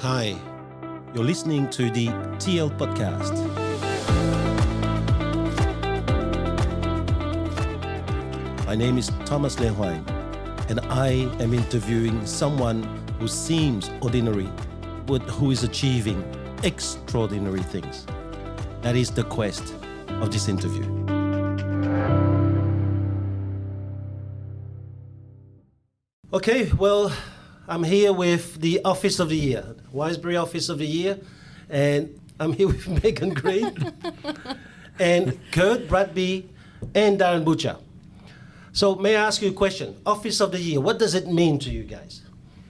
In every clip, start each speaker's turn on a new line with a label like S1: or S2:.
S1: Hi, you're listening to the TL Podcast. My name is Thomas Le Hoang, and I am interviewing someone who seems ordinary, but who is achieving extraordinary things. That is the quest of this interview. Okay, well, I'm here with the Office of the Year, Wiseberry Office of the Year, and I'm here with Megan Green and Kurt Bratby and Darin Butcher. So may I ask you a question? Office of the Year, what does it mean to you guys?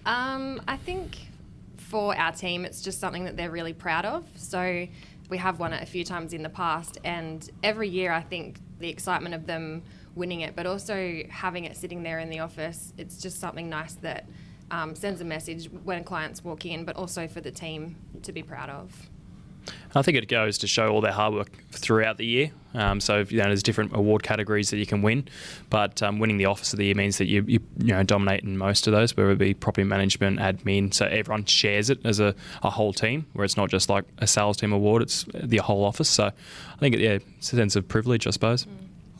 S2: I think for our team, it's just something that they're really proud of. So we have won it a few times in the past, and every year I think the excitement of them winning it, but also having it sitting there in the office, it's just something nice that sends a message when clients walk in, but also for the team to be proud of.
S3: I think it goes to show all their hard work throughout the year. So there's different award categories that you can win, but winning the Office of the Year means that you dominate in most of those, whether it be property management, admin. So everyone shares it as a whole team, where it's not just like a sales team award; it's the whole office. So I think it's a sense of privilege, I suppose.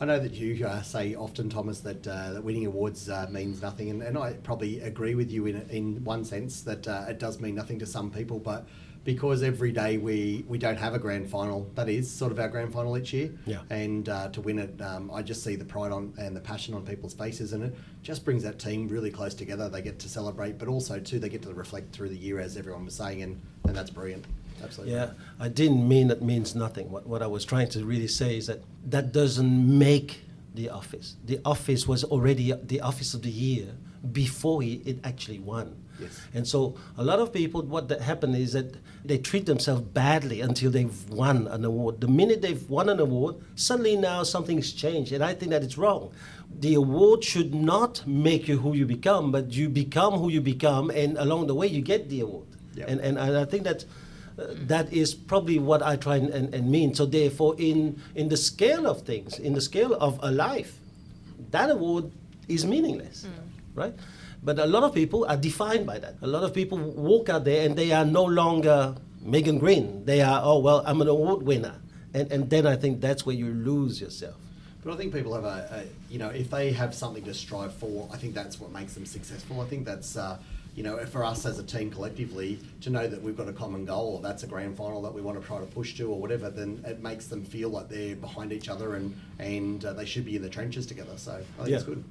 S4: I know that you say often, Thomas, that winning awards means nothing, and I probably agree with you in one sense that it does mean nothing to some people, but because every day we don't have a grand final, that is sort of our grand final each year, and to win it, I just see the pride and the passion on people's faces, and it just brings that team really close together. They get to celebrate, but also too they get to reflect through the year, as everyone was saying, and that's brilliant. Absolutely.
S1: Yeah, I didn't mean it means nothing. What I was trying to really say is that doesn't make the office. The office was already the Office of the Year before it actually won.
S4: Yes.
S1: And so a lot of people, what happened is that they treat themselves badly until they've won an award. The minute they've won an award, suddenly now something's changed, and I think that it's wrong. The award should not make you who you become, but you become who you become, and along the way you get the award. Yep. And I think that that is probably what I try and mean. So therefore, in the scale of things, in the scale of a life, that award is meaningless, right? But a lot of people are defined by that. A lot of people walk out there and they are no longer Megan Green. They are, oh, well, I'm an award winner. And then I think that's where you lose yourself.
S4: But I think people have if they have something to strive for, I think that's what makes them successful. I think that's, for us as a team collectively, to know that we've got a common goal, or that's a grand final that we want to try to push to or whatever, then it makes them feel like they're behind each other and they should be in the trenches together. So I think it's good.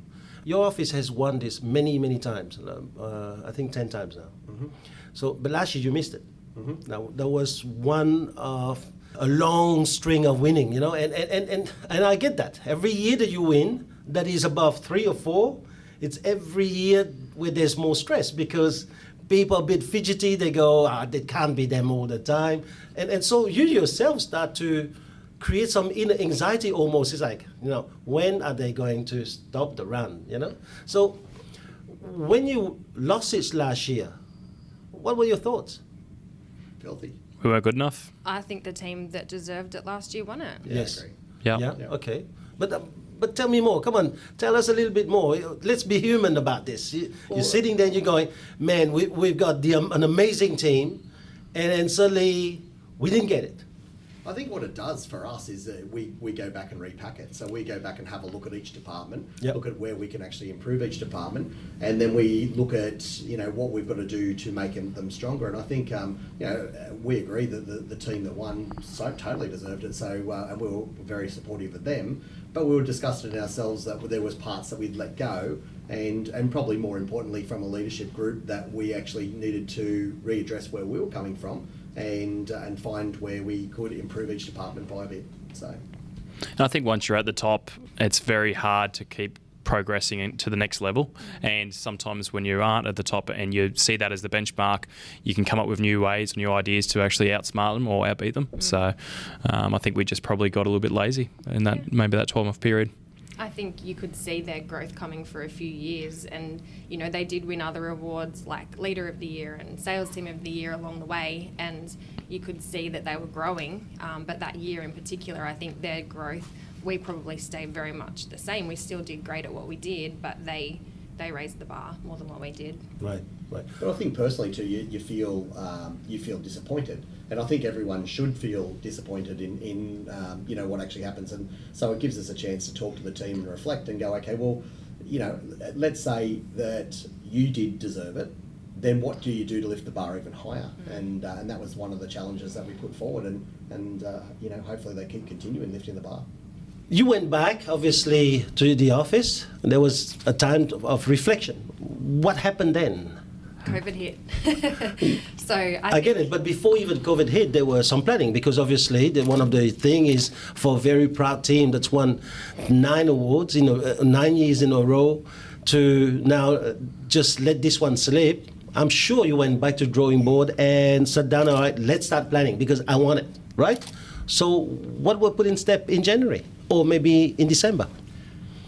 S1: Your office has won this many, many times. I think 10 times now. Mm-hmm. So, but last year you missed it. Mm-hmm. Now there was one of a long string of winning, and I get that. Every year that you win, that is above 3 or 4, it's every year where there's more stress because people are a bit fidgety. They go, it can't be them all the time, and so you yourself start to create some inner anxiety almost. It's like, when are they going to stop the run, So when you lost it last year, what were your thoughts?
S4: Filthy.
S3: We weren't good enough.
S2: I think the team that deserved it last year won it.
S1: Yes.
S4: I agree.
S3: Yeah.
S1: Okay. But tell me more. Come on, tell us a little bit more. Let's be human about this. You're sitting there and you're going, man, we've got an amazing team, and then suddenly we didn't get it.
S4: I think what it does for us is that we go back and repack it. So we go back and have a look at each department, look at where we can actually improve each department, and then we look at what we've got to do to make them stronger. And I think we agree that the team that won so totally deserved it. So and we were very supportive of them, but we were discussing it ourselves that there was parts that we'd let go, and probably more importantly from a leadership group that we actually needed to readdress where we were coming from. And find where we could improve each department by a bit. So,
S3: and I think once you're at the top, it's very hard to keep progressing to the next level. And sometimes when you aren't at the top and you see that as the benchmark, you can come up with new ways, new ideas to actually outsmart them or outbeat them. So I think we just probably got a little bit lazy in maybe that 12-month period.
S2: I think you could see their growth coming for a few years, and they did win other awards like Leader of the Year and Sales Team of the Year along the way, and you could see that they were growing, but that year in particular, I think their growth, we probably stayed very much the same. We still did great at what we did, but they they raised the bar more than what we did.
S1: Right.
S4: But I think personally too, you feel disappointed, and I think everyone should feel disappointed in what actually happens, and so it gives us a chance to talk to the team and reflect and go, okay, well, let's say that you did deserve it. Then what do you do to lift the bar even higher? And that was one of the challenges that we put forward, and hopefully they keep continuing lifting the bar.
S1: You went back, obviously, to the office, and there was a time of reflection. What happened then?
S2: COVID hit. So
S1: I get it, but before even COVID hit, there was some planning, because obviously one of the thing is, for a very proud team that's won 9 awards, 9 years in a row, to now just let this one slip. I'm sure you went back to the drawing board and sat down, all right, let's start planning, because I want it, right? So what were put in step in January, or maybe in December?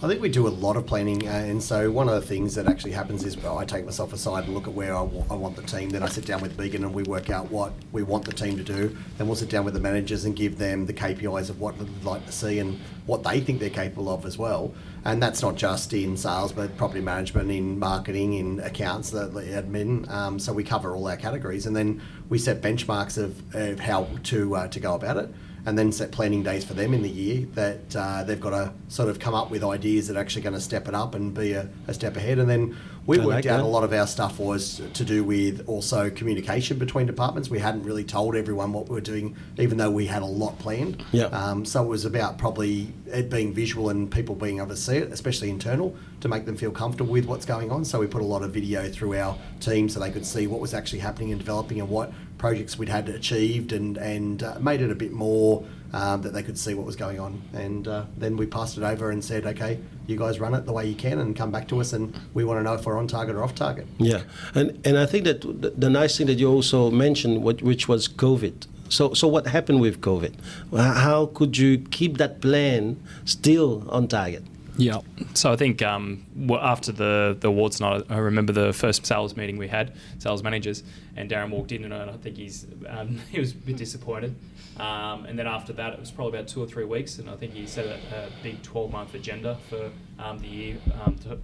S4: I think we do a lot of planning, and so one of the things that actually happens is I take myself aside and look at where I want the team. Then I sit down with Megan and we work out what we want the team to do. Then we'll sit down with the managers and give them the KPIs of what they'd like to see and what they think they're capable of as well. And that's not just in sales, but property management, in marketing, in accounts, the admin. So we cover all our categories, and then we set benchmarks of how to go about it, and then set planning days for them in the year that they've got to sort of come up with ideas that are actually going to step it up and be a step ahead. And then we worked out a lot of our stuff was to do with also communication between departments. We hadn't really told everyone what we were doing, even though we had a lot planned.
S1: Yeah.
S4: So it was about probably it being visual and people being able to see it, especially internal, to make them feel comfortable with what's going on. So we put a lot of video through our team so they could see what was actually happening and developing and what projects we'd had achieved, and made it a bit more that they could see what was going on. And then we passed it over and said, okay, you guys run it the way you can and come back to us, and we want to know if we're on target or off target.
S1: Yeah, and I think that the nice thing that you also mentioned, which was COVID. So what happened with COVID? How could you keep that plan still on target?
S3: Yeah. So I think after the awards night, I remember the first sales meeting we had, sales managers, and Darin walked in, and I think he was a bit disappointed. And then after that, it was probably about 2 or 3 weeks, and I think he set a big 12-month agenda for the year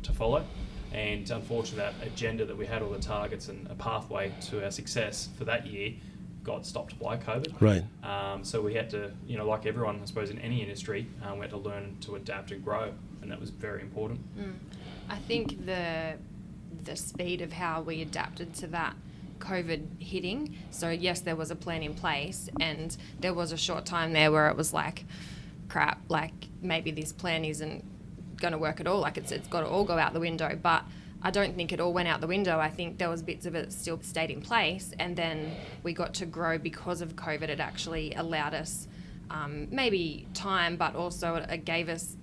S3: to follow. And unfortunately, that agenda that we had, all the targets and a pathway to our success for that year, got stopped by COVID.
S1: Right.
S3: So we had to, like everyone, I suppose, in any industry, we had to learn to adapt and grow, and that was very important.
S2: I think the speed of how we adapted to that COVID hitting. So yes, there was a plan in place, and there was a short time there where it was like, crap, like maybe this plan isn't going to work at all. Like it's got to all go out the window. But I don't think it all went out the window. I think there was bits of it that still stayed in place, and then we got to grow because of COVID. It actually allowed us maybe time, but also it gave us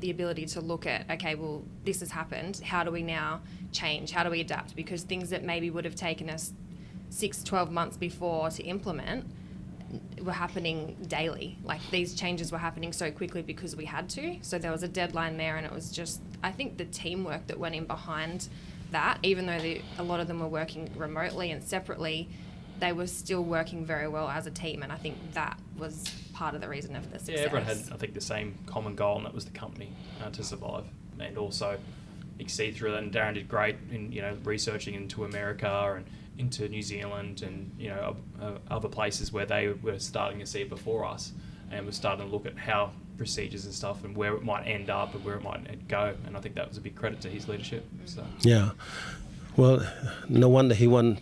S2: the ability to look at, okay, well, this has happened. How do we now change? How do we adapt? Because things that maybe would have taken us 6-12 months before to implement were happening daily. Like these changes were happening so quickly because we had to. So there was a deadline there, and it was just, I think the teamwork that went in behind that, even though a lot of them were working remotely and separately, they were still working very well as a team, and I think that was part of the reason of the success.
S3: Yeah, everyone had, I think, the same common goal, and that was the company to survive and also exceed through that. And Darin did great in researching into America and into New Zealand and other places where they were starting to see it before us, and we're starting to look at how procedures and stuff and where it might end up and where it might go. And I think that was a big credit to his leadership. So
S1: yeah, well, no wonder he won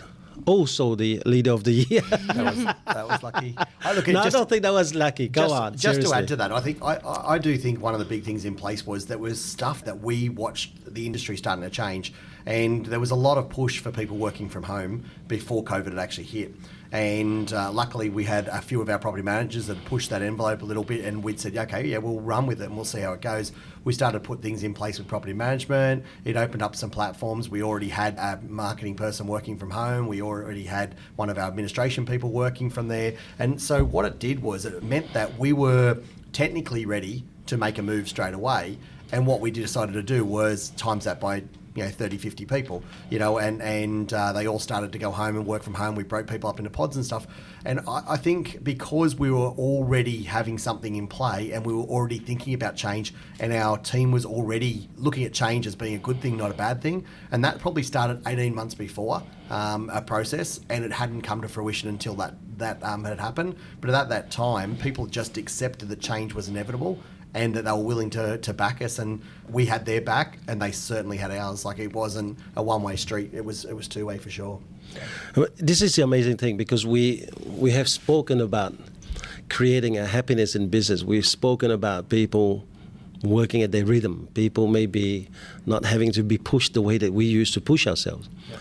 S1: also the leader of the year.
S4: That was lucky.
S1: I don't think that was lucky. Go on.
S4: Just
S1: seriously.
S4: to add to that, I think I do think one of the big things in place was there was stuff that we watched the industry starting to change, and there was a lot of push for people working from home before COVID had actually hit. And luckily we had a few of our property managers that pushed that envelope a little bit, and we'd said, okay, yeah, we'll run with it and we'll see how it goes. We started to put things in place with property management. It opened up some platforms. We already had a marketing person working from home. We already had one of our administration people working from there. And so what it did was it meant that we were technically ready to make a move straight away. And what we decided to do was times that by 30, 50 people, and they all started to go home and work from home. We broke people up into pods and stuff. And I think because we were already having something in play and we were already thinking about change, and our team was already looking at change as being a good thing, not a bad thing, and that probably started 18 months before a process, and it hadn't come to fruition until that had happened. But at that time, people just accepted that change was inevitable and that they were willing to back us, and we had their back and they certainly had ours. Like, it wasn't a one-way street, it was two-way for sure.
S1: This is the amazing thing, because we have spoken about creating a happiness in business. We've spoken about people working at their rhythm, people maybe not having to be pushed the way that we used to push ourselves. Yeah.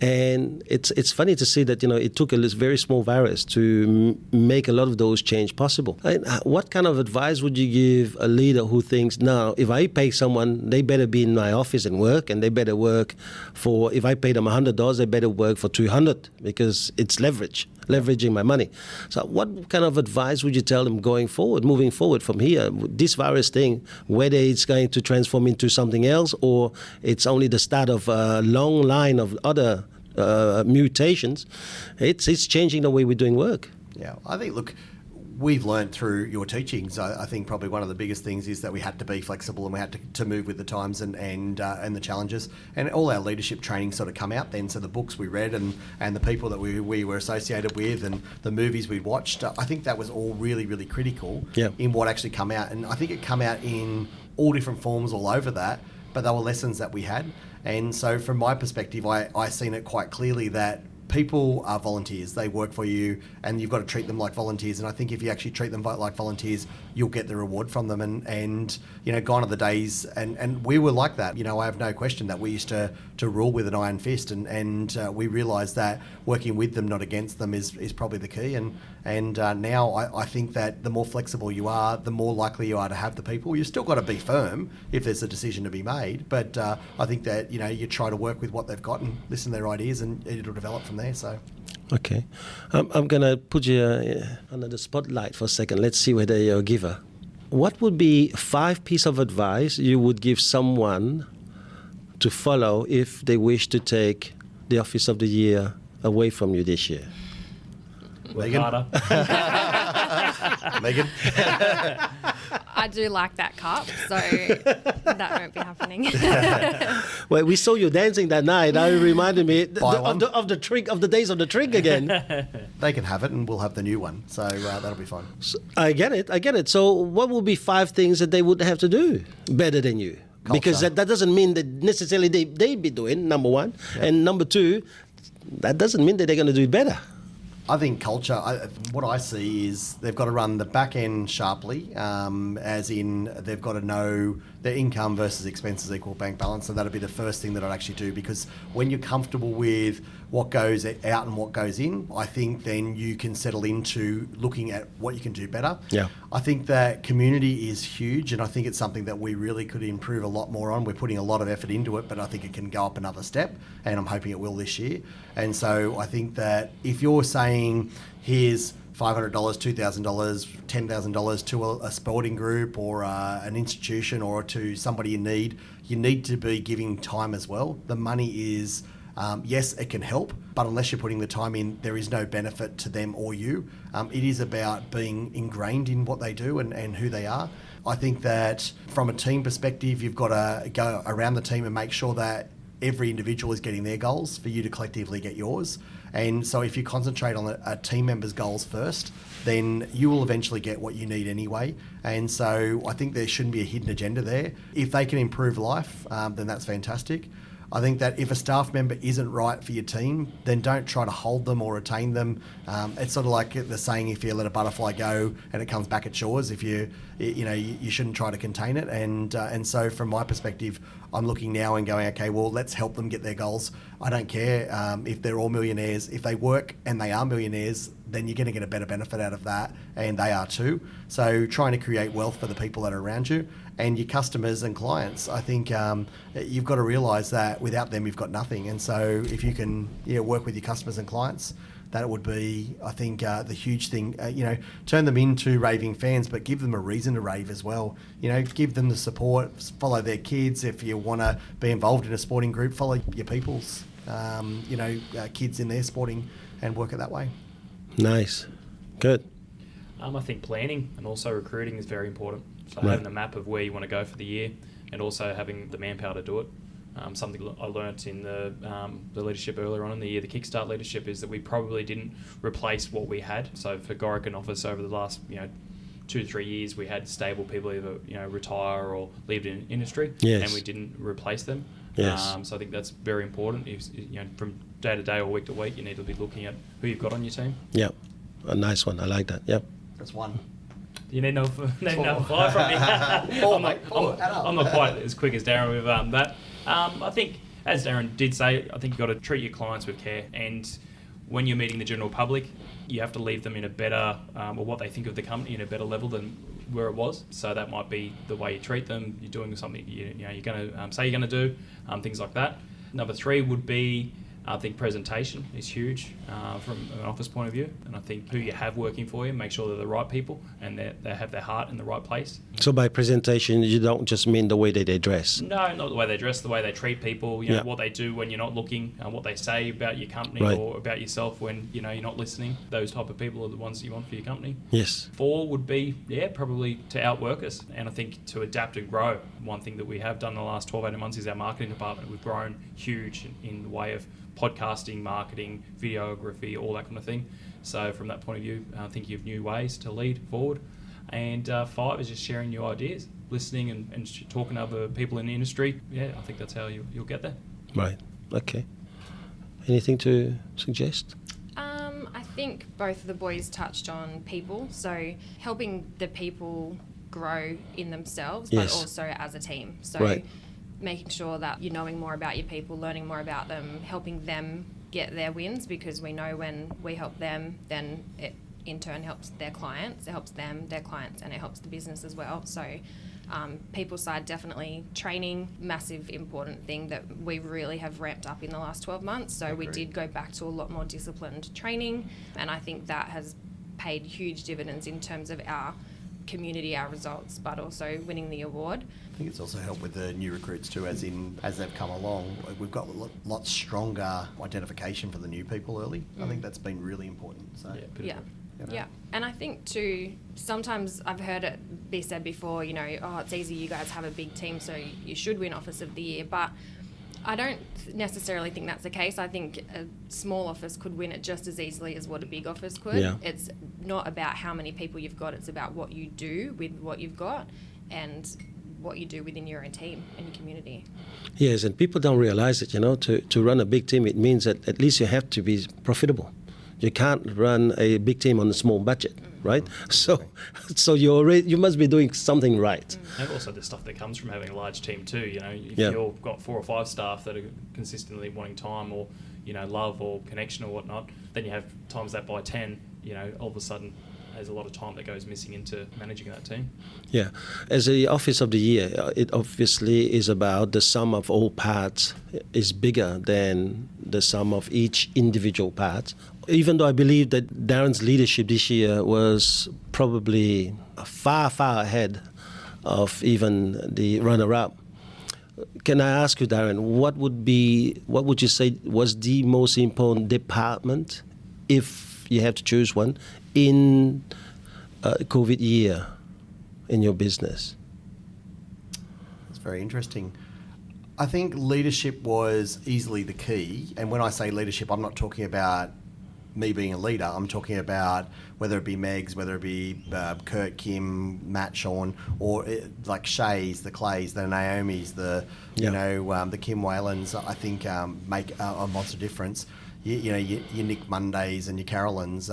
S1: And it's funny to see that, it took a very small virus to make a lot of those change possible. What kind of advice would you give a leader who thinks, now, if I pay someone, they better be in my office and work, and they better work for, if I pay them $100, they better work for $200, because it's leveraging my money. So what kind of advice would you tell them moving forward from here, this virus thing, whether it's going to transform into something else or it's only the start of a long line of other mutations? It's changing the way we're doing work.
S4: Yeah, I think, look, we've learned through your teachings, I think probably one of the biggest things is that we had to be flexible and we had to move with the times and the challenges. And all our leadership training sort of come out then. So the books we read and the people that we were associated with and the movies we watched, I think that was all really, really critical in what actually come out. And I think it come out in all different forms all over that, but they were lessons that we had. And so from my perspective, I seen it quite clearly that people are volunteers. They work for you and you've got to treat them like volunteers. And I think if you actually treat them like volunteers, you'll get the reward from them. And gone are the days, and we were like that. I have no question that we used to rule with an iron fist, and we realised that working with them, not against them, is probably the key. And now I think that the more flexible you are, the more likely you are to have the people. You've still got to be firm if there's a decision to be made, but I think that you try to work with what they've got and listen to their ideas, and it'll develop from there. So.
S1: Okay. I'm going to put you under the spotlight for a second. Let's see whether you're a giver. What would be 5 pieces of advice you would give someone to follow if they wish to take the Office of the Year away from you this year?
S4: Megan? Megan?
S2: I do like that cup, so that won't be happening.
S1: Well, we saw you dancing that night. It reminded me of the trick, of the days of the trick again.
S4: They can have it, and we'll have the new one. So that'll be fun.
S1: So, I get it. So what would be 5 things that they would have to do better than you?
S4: Culture.
S1: Because that doesn't mean that necessarily they be doing, number one. Yep. And number 2, that doesn't mean that they're going to do it better.
S4: I think culture, what I see is they've got to run the back end sharply, as in they've got to know their income versus expenses equal bank balance. So that'll be the first thing that I'd actually do, because when you're comfortable with what goes out and what goes in, I think then you can settle into looking at what you can do better.
S1: Yeah.
S4: I think that community is huge, and I think it's something that we really could improve a lot more on. We're putting a lot of effort into it, but I think it can go up another step, and I'm hoping it will this year. And so I think that if you're saying, here's $500, $2,000, $10,000 to a sporting group or an institution or to somebody in need, you need to be giving time as well. The money is, yes, it can help, but unless you're putting the time in, there is no benefit to them or you. It is about being ingrained in what they do and who they are. I think that from a team perspective, you've got to go around the team and make sure that every individual is getting their goals for you to collectively get yours. And so if you concentrate on a team member's goals first, then you will eventually get what you need anyway. And so I think there shouldn't be a hidden agenda there. If they can improve life, then that's fantastic. I think that if a staff member isn't right for your team, then don't try to hold them or retain them. It's sort of like the saying, if you let a butterfly go and it comes back at shores, if you shouldn't try to contain it. And so from my perspective, I'm looking now and going, okay, well, let's help them get their goals. I don't care if they're all millionaires. If they work and they are millionaires, then you're going to get a better benefit out of that, and they are too. So trying to create wealth for the people that are around you and your customers and clients. I think you've got to realise that without them, you've got nothing. And so if you can work with your customers and clients, that would be, I think, the huge thing. Turn them into raving fans, but give them a reason to rave as well. Give them the support, follow their kids. If you want to be involved in a sporting group, follow your people's, kids in their sporting and work it that way.
S1: Nice. Good.
S3: I think planning and also recruiting is very important. So
S1: Right.
S3: having a map of where you want to go for the year and also having the manpower to do it. Something I learnt in the leadership earlier on in the year, the Kickstart leadership, is that we probably didn't replace what we had. So for Gorican office over the last 2 to 3 years, we had stable people either retire or leave the industry,
S1: Yes.
S3: and we didn't replace them.
S1: Yes.
S3: So I think that's very important. From day to day or week to week, you need to be looking at who you've got on your team.
S1: Yep. A nice one. I like that. Yep.
S4: That's one.
S3: You need no five from me.
S4: Four,
S3: I'm
S4: mate. Four. Add up.
S3: not quite as quick as Darin with that. I think, as Darin did say, I think you've got to treat your clients with care. And when you're meeting the general public, you have to leave them in a better, or what they think of the company in a better level than where it was. So that might be the way you treat them. You're doing something you're going to say you're going to do, things like that. Number 3 would be, I think presentation is huge from an office point of view, and I think who you have working for you, make sure they're the right people and they have their heart in the right place.
S1: So by presentation, you don't just mean the way that they dress.
S3: No, not the way they dress, the way they treat people,
S1: Yeah.
S3: what they do when you're not looking, what they say about your company
S1: Right.
S3: or about yourself when you're not listening. Those type of people are the ones you want for your company.
S1: Yes.
S3: 4 would be, probably to outwork us, and I think to adapt and grow. One thing that we have done in the last 12, 18 months is our marketing department. We've grown huge in the way of podcasting, marketing, videography, all that kind of thing. So from that point of view, I think you have new ways to lead forward. And 5 is just sharing new ideas, listening and talking to other people in the industry. Yeah, I think that's how you'll get there.
S1: Right. Okay. Anything to suggest?
S2: I think both of the boys touched on people, so helping the people grow in themselves, but
S1: Yes.
S2: also as a team. So
S1: Right.
S2: making sure that you're knowing more about your people, learning more about them, helping them get their wins, because we know when we help them, then it in turn helps their clients, it helps them, their clients, and it helps the business as well. So people side, definitely training, massive important thing that we really have ramped up in the last 12 months. So we did go back to a lot more disciplined training, and I think that has paid huge dividends in terms of our community, our results, but also winning the award.
S4: I think it's also helped with the new recruits too, as they've come along. We've got a lot stronger identification for the new people early. I think that's been really important. So
S2: Yeah. And I think too, sometimes I've heard it be said before, it's easy, you guys have a big team, so you should win Office of the Year. But I don't necessarily think that's the case. I think a small office could win it just as easily as what a big office could.
S1: Yeah.
S2: It's not about how many people you've got, it's about what you do with what you've got and what you do within your own team and your community.
S1: Yes, and people don't realize it, to run a big team, it means that at least you have to be profitable. You can't run a big team on a small budget, right? So you must be doing something right.
S3: And also the stuff that comes from having a large team too. If
S1: Yeah.
S3: you've got 4 or 5 staff that are consistently wanting time or love or connection or whatnot, then you have times that by 10. All of a sudden there's a lot of time that goes missing into managing that team.
S1: Yeah. As the Office of the Year, it obviously is about the sum of all parts is bigger than the sum of each individual part. Even though I believe that Darin's leadership this year was probably far, far ahead of even the runner-up. Can I ask you, Darin, what would you say was the most important department, if you have to choose one, in COVID year in your business?
S4: That's very interesting. I think leadership was easily the key. And when I say leadership, I'm not talking about me being a leader. I'm talking about whether it be Megs, whether it be Kurt, Kim, Matt, Sean, or like Shays, the Clays, the Naomis, the Kim Whalens. I think make a monster difference. Your Nick Mondays and your Carolyns,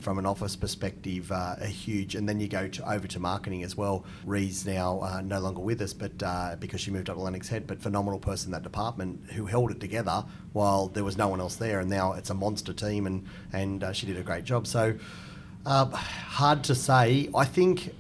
S4: from an office perspective, are huge. And then you go over to marketing as well. Ree's now no longer with us, but because she moved up to Lennox Head, but phenomenal person in that department who held it together while there was no one else there. And now it's a monster team, and she did a great job. So hard to say. I think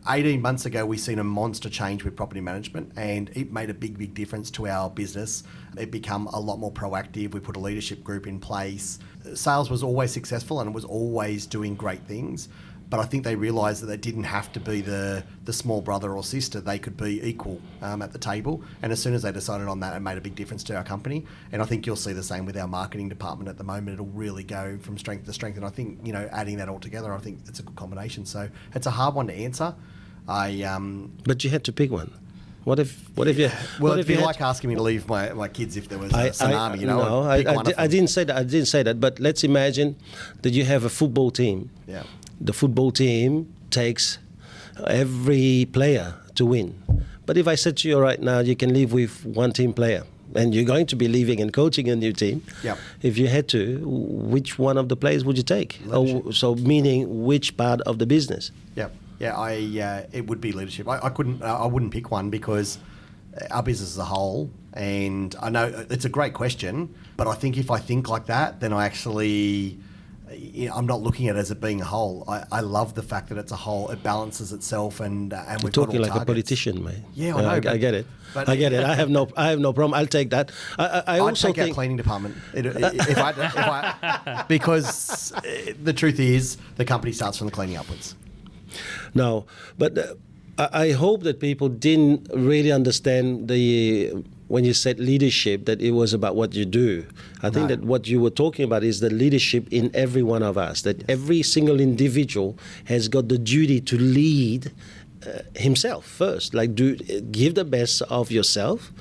S4: 18 months ago, we seen a monster change with property management, and it made a big, big difference to our business. It become a lot more proactive. We put a leadership group in place. Sales was always successful and it was always doing great things. But I think they realised that they didn't have to be the small brother or sister. They could be equal at the table. And as soon as they decided on that, it made a big difference to our company. And I think you'll see the same with our marketing department at the moment. It'll really go from strength to strength. And I think, adding that all together, I think it's a good combination. So it's a hard one to answer.
S1: But you had to pick one. What if you?
S4: Well, it'd be like asking me to leave my kids if there was a tsunami.
S1: No, I didn't say that. I didn't say that. But let's imagine that you have a football team.
S4: Yeah.
S1: The football team takes every player to win. But if I said to you right now, you can leave with one team player, and you're going to be leaving and coaching a new team.
S4: Yep.
S1: If you had to, which one of the players would you take? So meaning which part of the business?
S4: Yep. Yeah, it would be leadership. I wouldn't pick one because our business as a whole, and I know it's a great question, but I think if I think like that, then I'm not looking at it as it being a whole. I love the fact that it's a whole. It balances itself, and we're
S1: talking like a politician, mate.
S4: Yeah, I know.
S1: I get it. I get it. I have no problem. I'll take that. I also
S4: take our cleaning department because the truth is the company starts from the cleaning upwards.
S1: No, but I hope that people didn't really understand when you said leadership, that it was about what you do. I think that what you were talking about is the leadership in every one of us, that every single individual has got the duty to lead himself first, give the best of yourself.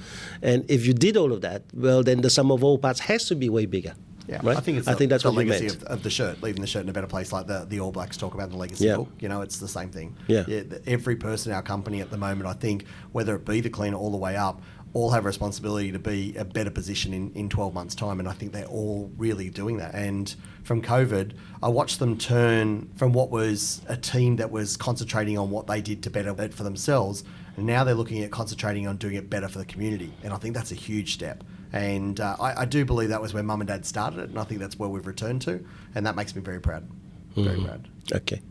S1: And if you did all of that, well, then the sum of all parts has to be way bigger.
S4: Yeah,
S1: right?
S4: I think
S1: that's
S4: the
S1: what
S4: legacy
S1: you meant.
S4: of the shirt, leaving the shirt in a better place, like the All Blacks talk about in the legacy book. It's the same thing.
S1: Yeah.
S4: Every person in our company at the moment, I think, whether it be the cleaner all the way up, all have a responsibility to be a better position in 12 months' time, and I think they're all really doing that. And from COVID, I watched them turn from what was a team that was concentrating on what they did to better it for themselves, and now they're looking at concentrating on doing it better for the community, and I think that's a huge step. And I do believe that was where Mum and Dad started it, and I think that's where we've returned to, and that makes me very proud. Very proud.
S1: Okay.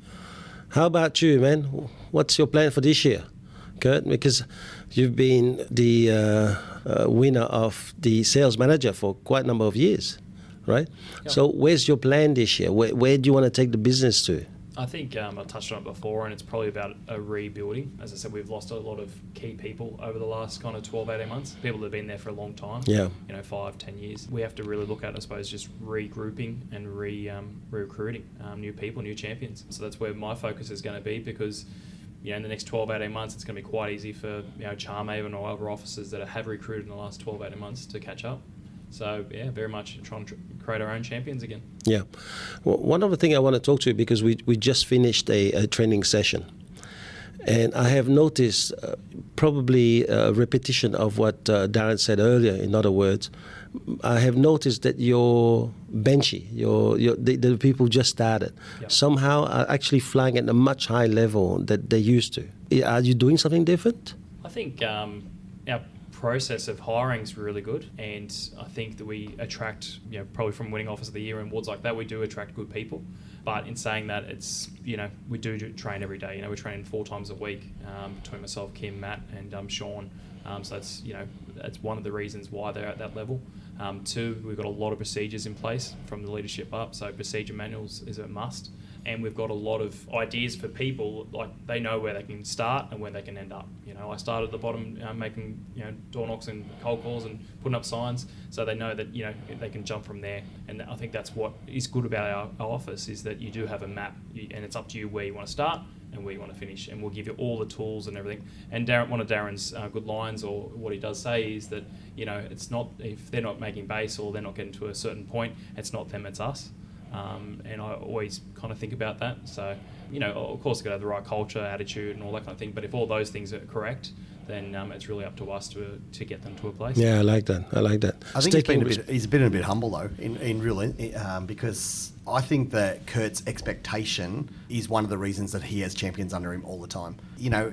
S1: How about you, man? What's your plan for this year, Kurt? Because you've been the winner of the sales manager for quite a number of years, right? Yep. So where's your plan this year? Where do you want to take the business to?
S3: I think I touched on it before, and it's probably about a rebuilding. As I said, we've lost a lot of key people over the last kind of 12, 18 months, people that have been there for a long time, 5, 10 years. We have to really look at, I suppose, just regrouping and recruiting new people, new champions. So that's where my focus is going to be, because in the next 12, 18 months, it's going to be quite easy for Charmaven or other officers that have recruited in the last 12, 18 months to catch up. So, very much trying to create our own champions again. Yeah.
S1: Well, one other thing I want to talk to you, because we just finished a training session. And I have noticed probably a repetition of what Darin said earlier. In other words, I have noticed that your benchy, the people who just started, somehow are actually flying at a much higher level than they used to. Are you doing something different?
S3: I think our process of hiring is really good, and I think that we attract, probably from winning Office of the Year and awards like that, we do attract good people. But in saying that, it's, we do train every day. We're training 4 times a week between myself, Kim, Matt, and Sean. So that's, that's one of the reasons why they're at that level. 2, we've got a lot of procedures in place from the leadership up. So procedure manuals is a must. And we've got a lot of ideas for people, like they know where they can start and where they can end up. I started at the bottom making, door knocks and cold calls and putting up signs, so they know that, they can jump from there. And I think that's what is good about our office, is that you do have a map, and it's up to you where you want to start and where you want to finish, and we'll give you all the tools and everything. And one of Darin's good lines, or what he does say, is that, it's not, if they're not making base or they're not getting to a certain point, it's not them, it's us. And I always kind of think about that. So, of course, you've got to have the right culture, attitude, and all that kind of thing. But if all those things are correct, then it's really up to us to get them to a place.
S1: Yeah, I like that.
S4: I think he's been a bit humble though, because I think that Kurt's expectation is one of the reasons that he has champions under him all the time.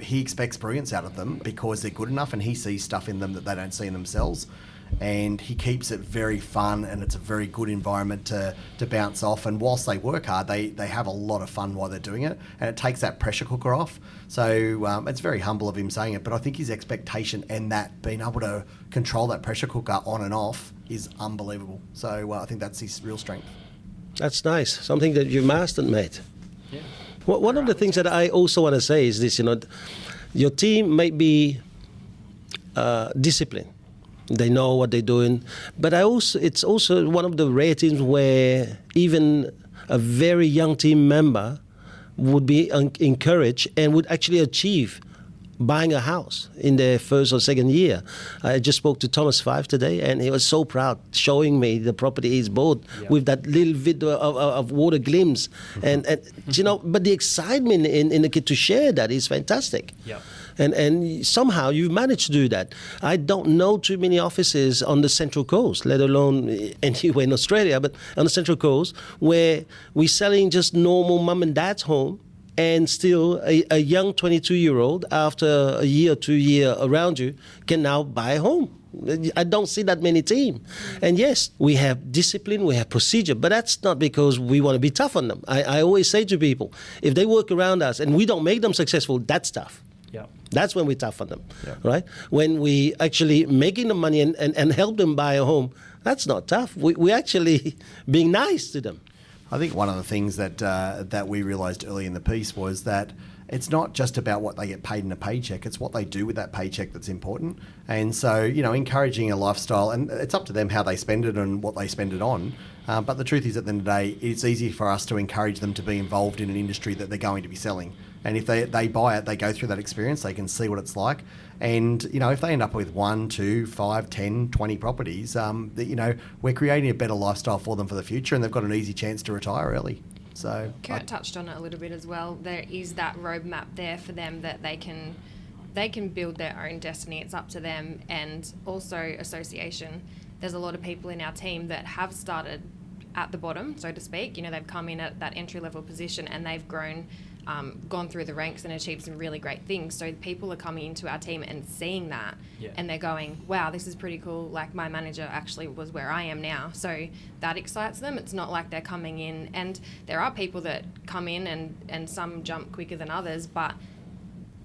S4: He expects brilliance out of them because they're good enough, and he sees stuff in them that they don't see in themselves. and he keeps it very fun, and it's a very good environment to bounce off. And whilst they work hard, they have a lot of fun while they're doing it, and it takes that pressure cooker off. So it's very humble of him saying it, but I think his expectation and that being able to control that pressure cooker on and off is unbelievable. So I think that's his real strength.
S1: That's nice. Something that you mastered, mate. Yeah. Well, one of the things that I also want to say is this, your team may be disciplined. They know what they're doing. But it's also one of the rare teams where even a very young team member would be encouraged and would actually achieve buying a house in their first or second year. I just spoke to Thomas Five today, and he was so proud, showing me the property he's bought with that little bit of water glimpse. And but the excitement in the kid to share that is fantastic. Yeah. And somehow you've managed to do that. I don't know too many offices on the Central Coast, let alone anywhere in Australia, but on the Central Coast, where we're selling just normal mum and dad's home, and still a young 22-year-old, after a year or 2 years around you, can now buy a home. I don't see that many teams. And yes, we have discipline, we have procedure, but that's not because we want to be tough on them. I always say to people, if they work around us and we don't make them successful, that's tough. Yeah. That's when we're tough on them, right? When we actually making the money and help them buy a home, that's not tough. We actually being nice to them.
S4: I think one of the things that we realised early in the piece was that it's not just about what they get paid in a paycheck, it's what they do with that paycheck that's important. And so, encouraging a lifestyle, and it's up to them how they spend it and what they spend it on. But the truth is, at the end of the day, it's easy for us to encourage them to be involved in an industry that they're going to be selling. And if they buy it, they go through that experience, they can see what it's like. And, if they end up with 1, 2, 5, 10, 20 properties, we're creating a better lifestyle for them for the future, and they've got an easy chance to retire early. So
S2: Kurt touched on it a little bit as well. There is that roadmap there for them that they can build their own destiny. It's up to them. And also association. There's a lot of people in our team that have started at the bottom, so to speak. They've come in at that entry-level position and they've grown, gone through the ranks and achieved some really great things. So people are coming into our team and seeing that, and they're going, wow, this is pretty cool. Like, my manager actually was where I am now. So that excites them. It's not like they're coming in, and there are people that come in and some jump quicker than others, but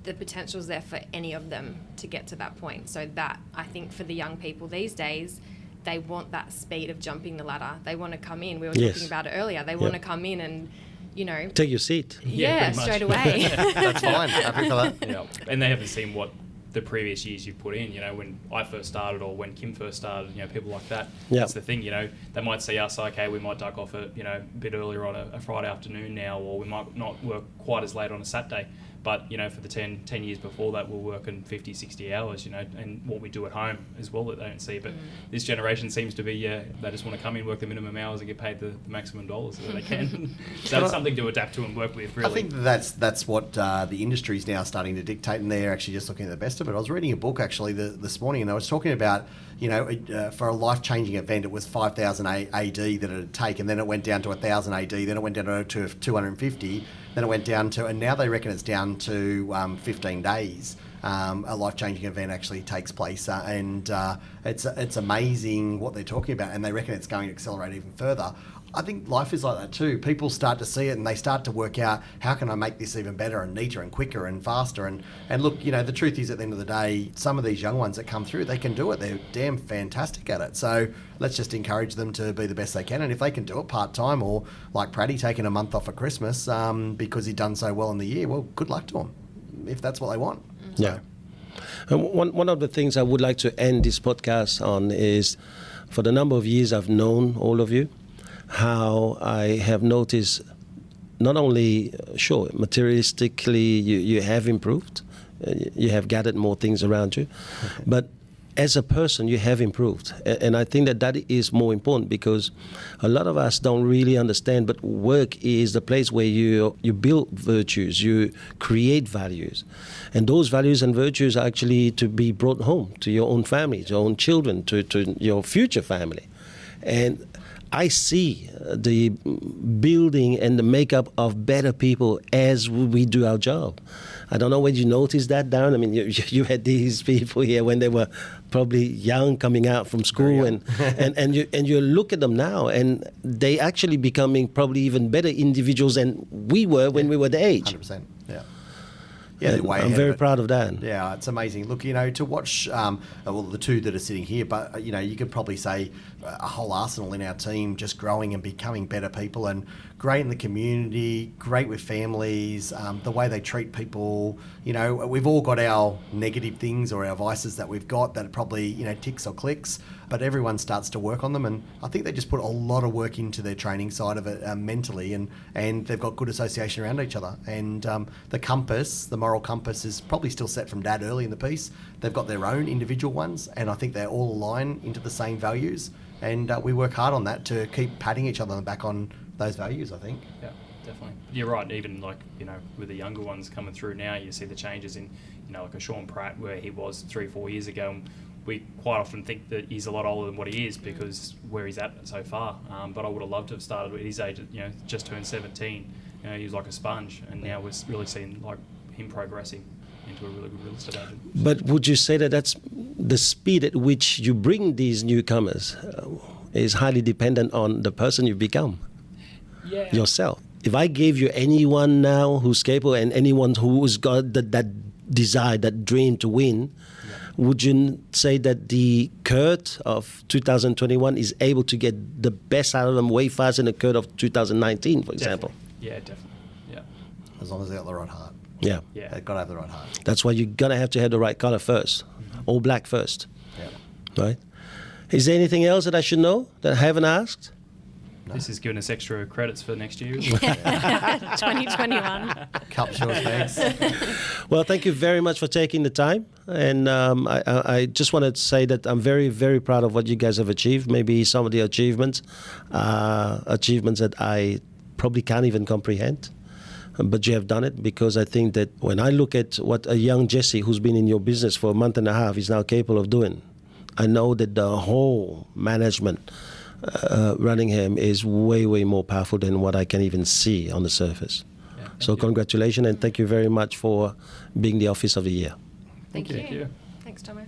S2: the potential is there for any of them to get to that point. So that, I think, for the young people these days, they want that speed of jumping the ladder. They want to come in. We were talking about it earlier. They want to come in and,
S1: take your seat.
S2: Yeah, straight away.
S4: That's fine. Happy for that.
S3: Yeah. And they haven't seen what the previous years you've put in. When I first started or when Kim first started, people like that. Yeah. That's the thing. They might see us, okay, we might duck off a bit earlier on a Friday afternoon now, or we might not work quite as late on a Saturday. But, for the 10 years before that, we're working 50, 60 hours, and what we do at home as well that they don't see. But this generation seems to be, they just want to come in, work the minimum hours and get paid the maximum dollars that they can. So it's something to adapt to and work with, really.
S4: I think that's what the industry is now starting to dictate, and they're actually just looking at the best of it. I was reading a book, actually, this morning, and I was talking about, for a life-changing event, it was 5,000 AD that it had taken, then it went down to 1,000 AD, then it went down to 250, then it went down to, and now they reckon it's down to 15 days. A life-changing event actually takes place, and it's amazing what they're talking about, and they reckon it's going to accelerate even further. I think life is like that too. People start to see it and they start to work out, how can I make this even better and neater and quicker and faster? And look, the truth is, at the end of the day, some of these young ones that come through, they can do it. They're damn fantastic at it. So let's just encourage them to be the best they can. And if they can do it part-time, or like Pratty taking a month off at Christmas because he'd done so well in the year, well, good luck to them if that's what they want.
S1: Yeah. One of the things I would like to end this podcast on is, for the number of years I've known all of you, how I have noticed not only, materialistically you have improved, you have gathered more things around you, but as a person you have improved. And I think that is more important, because a lot of us don't really understand, but work is the place where you build virtues, you create values. And those values and virtues are actually to be brought home to your own family, to your own children, to your future family. And I see the building and the makeup of better people as we do our job. I don't know whether you noticed that, Darin. I mean, you had these people here when they were probably young, coming out from school, and you look at them now, and they actually becoming probably even better individuals than we were when we were the age.
S4: 100%. Yeah. Yeah,
S1: I'm very proud of that.
S4: Yeah, it's amazing. Look, to watch, the two that are sitting here, but, you could probably say a whole arsenal in our team just growing and becoming better people, and great in the community, great with families, the way they treat people. We've all got our negative things or our vices that we've got that probably, ticks or clicks, but everyone starts to work on them, and I think they just put a lot of work into their training side of it mentally, and they've got good association around each other. And the moral compass is probably still set from Dad early in the piece. They've got their own individual ones, and I think they all align into the same values, and we work hard on that to keep patting each other on the back on those values, I think.
S3: Yeah, definitely. You're right. Even with the younger ones coming through now, you see the changes in, like a Sean Pratt, where he was 3 or 4 years ago. And we quite often think that he's a lot older than what he is because where he's at so far. But I would have loved to have started at his age, just turned 17. He was like a sponge, and now we're really seeing him progressing into a really good real estate agent.
S1: But would you say that that's the speed at which you bring these newcomers is highly dependent on the person you become?
S3: Yeah.
S1: Yourself. If I gave you anyone now who's capable and anyone who's got that desire, that dream to win, would you say that the Kurt of 2021 is able to get the best out of them way faster than the Kurt of 2019, for example?
S3: Yeah, definitely. Yeah.
S4: As long as they got the right heart.
S1: Yeah.
S4: They've got to have the right heart.
S1: That's why you're going to have the right color first, all black first.
S4: Yeah.
S1: Right? Is there anything else that I should know that I haven't asked?
S3: No. This is giving us extra credits for next year.
S2: 2021.
S4: Cup short bags.
S1: Well, thank you very much for taking the time. And I just wanted to say that I'm very, very proud of what you guys have achieved. Maybe some of the achievements that I probably can't even comprehend. But you have done it, because I think that when I look at what a young Jesse who's been in your business for a month and a half is now capable of doing, I know that the whole management running him is way, way more powerful than what I can even see on the surface. Yeah, so congratulations, and thank you very much for being the Office of the Year.
S2: Thank you. Thanks, Tomo.